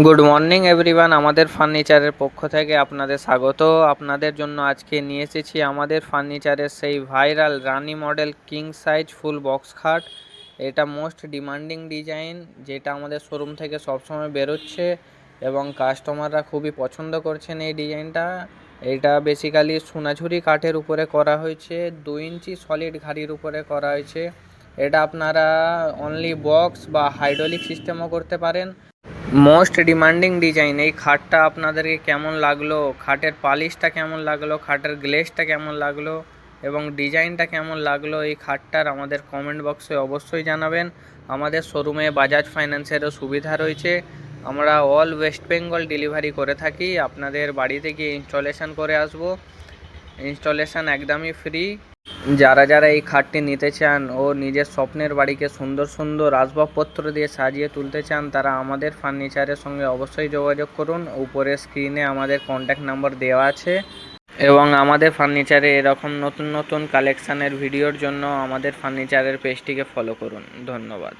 Good morning everyone, আমাদের ফার্নিচারের পক্ষ থেকে আপনাদের স্বাগত। আপনাদের জন্য আজকে নিয়ে এসেছি আমাদের ফার্নিচারের সেই viral Rani model king size full box খাট। এটা মোস্ট ডিমান্ডিং ডিজাইন, যেটা আমাদের শোরুম থেকে সবসময় বেরোচ্ছে এবং কাস্টমাররা খুবই পছন্দ করছেন এই ডিজাইনটা। এটা বেসিক্যালি সোনাঝুরি কাঠের উপরে করা হয়েছে, 2 ইঞ্চি সলিড ঘাড়ির উপরে করা হয়েছে। এটা আপনারা অনলি বক্স বা হাইড্রোলিক সিস্টেমও করতে পারেন। Most demanding design. এই খাটটা আপনাদেরকে কেমন লাগলো, খাটের পালিশটা কেমন লাগলো, খাটের গ্লেজটা কেমন লাগলো এবং ডিজাইনটা কেমন লাগলো এই খাটটার, আমাদের কমেন্ট বক্সে অবশ্যই জানাবেন। আমাদের শোরুমে বাজাজ ফাইন্যান্সেরও সুবিধা রয়েছে। আমরা অল ওয়েস্ট বেঙ্গল ডেলিভারি করে থাকি। আপনাদের বাড়িতে গিয়ে ইনস্টলেশন করে আসবো। ইনস্টলেশন একদমই ফ্রি। যারা যারা এই খাটটি নিতে চান ও নিজের স্বপ্নের বাড়িকে সুন্দর সুন্দর আসবাবপত্র দিয়ে সাজিয়ে তুলতে চান, তারা আমাদের ফার্নিচারের সঙ্গে অবশ্যই যোগাযোগ করুন। উপরে স্ক্রিনে আমাদের কন্ট্যাক্ট নাম্বার দেওয়া আছে এবং আমাদের ফার্নিচারে এরকম নতুন নতুন কালেকশানের ভিডিওর জন্য আমাদের ফার্নিচারের পেজটিকে ফলো করুন। ধন্যবাদ।